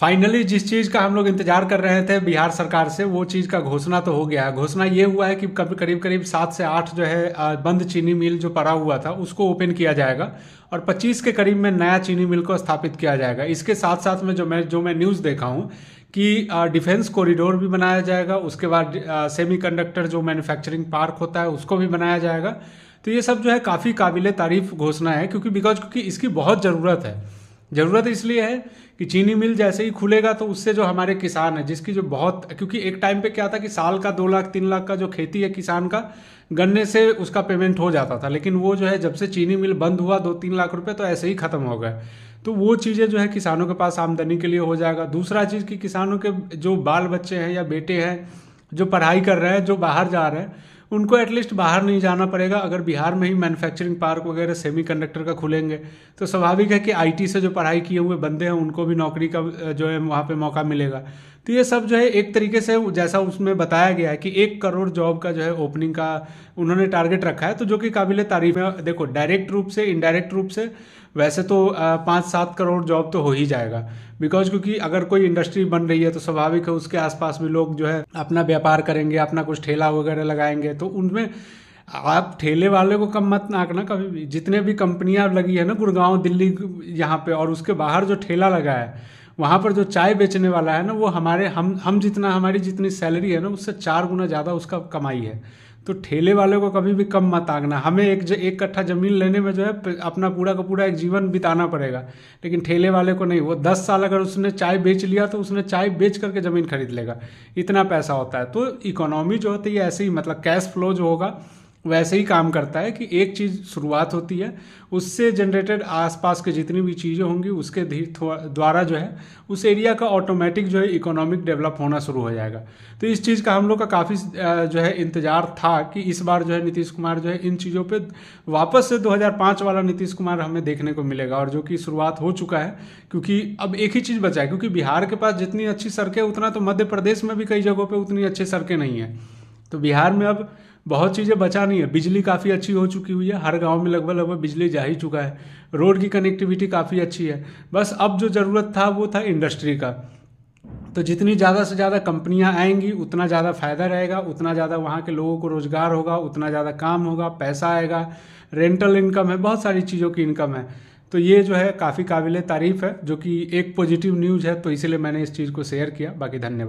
Finally जिस चीज़ का हम लोग इंतजार कर रहे थे बिहार सरकार से, वो चीज़ का घोषणा तो हो गया है। घोषणा ये हुआ है कि करीब करीब 7 से 8 जो है बंद चीनी मिल जो पड़ा हुआ था उसको ओपन किया जाएगा और 25 के करीब में नया चीनी मिल को स्थापित किया जाएगा। इसके साथ साथ में जो मैं न्यूज़ देखा हूँ कि डिफेंस कॉरिडोर भी बनाया जाएगा। उसके बाद सेमी कंडक्टर जो मैन्युफैक्चरिंग पार्क होता है उसको भी बनाया जाएगा। तो ये सब जो है काफ़ी काबिले तारीफ घोषणा है, क्योंकि इसकी बहुत ज़रूरत है। ज़रूरत इसलिए है कि चीनी मिल जैसे ही खुलेगा तो उससे जो हमारे किसान है, जिसकी जो बहुत, क्योंकि एक टाइम पे क्या था कि साल का 2 लाख 3 लाख का जो खेती है किसान का, गन्ने से उसका पेमेंट हो जाता था। लेकिन वो जो है जब से चीनी मिल बंद हुआ 2-3 लाख रुपए तो ऐसे ही ख़त्म हो गए। तो वो चीज़ें जो है किसानों के पास आमदनी के लिए हो जाएगा। दूसरा चीज़ कि किसानों के जो बाल बच्चे हैं या बेटे हैं जो पढ़ाई कर रहे हैं, जो बाहर जा रहे हैं, उनको एटलीस्ट बाहर नहीं जाना पड़ेगा। अगर बिहार में ही मैन्युफैक्चरिंग पार्क वगैरह सेमी कंडक्टर का खुलेंगे तो स्वाभाविक है कि आईटी से जो पढ़ाई किए हुए बंदे हैं उनको भी नौकरी का जो है वहाँ पे मौका मिलेगा। तो ये सब जो है एक तरीके से जैसा उसमें बताया गया है कि 1 करोड़ जॉब का जो है ओपनिंग का उन्होंने टारगेट रखा है, तो जो कि काबिले तारीफ है। देखो, डायरेक्ट रूप से इनडायरेक्ट रूप से वैसे तो 5-7 करोड़ जॉब तो हो ही जाएगा। क्योंकि अगर कोई इंडस्ट्री बन रही है तो स्वाभाविक है उसके आसपास भी लोग जो है अपना व्यापार करेंगे, अपना कुछ ठेला वगैरह लगाएंगे। तो उनमें आप ठेले वाले को कम मत आंकना कभी भी। जितने भी कंपनियां लगी है ना गुड़गांव दिल्ली यहाँ पे, और उसके बाहर जो ठेला लगा है वहाँ पर जो चाय बेचने वाला है ना, वो हमारी जितनी सैलरी है ना उससे 4 गुना ज़्यादा उसका कमाई है। तो ठेले वाले को कभी भी कम मत आंकना। हमें एक कट्ठा ज़मीन लेने में जो है अपना पूरा का पूरा एक जीवन बिताना पड़ेगा, लेकिन ठेले वाले को नहीं। वो 10 साल अगर उसने चाय बेच लिया तो उसने चाय बेच करके ज़मीन खरीद लेगा, इतना पैसा होता है। तो इकोनॉमी जो होती है ऐसे ही, मतलब कैश फ्लो जो होगा वैसे ही काम करता है कि एक चीज़ शुरुआत होती है, उससे जनरेटेड आसपास के जितनी भी चीज़ें होंगी उसके द्वारा जो है उस एरिया का ऑटोमेटिक जो है इकोनॉमिक डेवलप होना शुरू हो जाएगा। तो इस चीज़ का हम लोग का काफ़ी जो है इंतज़ार था कि इस बार जो है नीतीश कुमार जो है इन चीज़ों पे वापस से 2005 वाला नीतीश कुमार हमें देखने को मिलेगा, और जो कि शुरुआत हो चुका है। क्योंकि अब एक ही चीज़ बचा है, क्योंकि बिहार के पास जितनी अच्छी सड़कें उतना तो मध्य प्रदेश में भी कई जगहों पर उतनी अच्छी सड़कें नहीं हैं। तो बिहार में अब बहुत चीज़ें बचा नहीं है। बिजली काफ़ी अच्छी हो चुकी हुई है, हर गांव में लगभग लगभग बिजली जा ही चुका है। रोड की कनेक्टिविटी काफ़ी अच्छी है। बस अब जो ज़रूरत था वो था इंडस्ट्री का। तो जितनी ज़्यादा से ज़्यादा कंपनियां आएंगी उतना ज़्यादा फ़ायदा रहेगा, उतना ज़्यादा वहाँ के लोगों को रोज़गार होगा, उतना ज़्यादा काम होगा, पैसा आएगा, रेंटल इनकम है, बहुत सारी चीज़ों की इनकम है। तो ये जो है काफ़ी काबिले तारीफ़ है, जो कि एक पॉजिटिव न्यूज़ है। तो इसीलिए मैंने इस चीज़ को शेयर किया। बाकी धन्यवाद।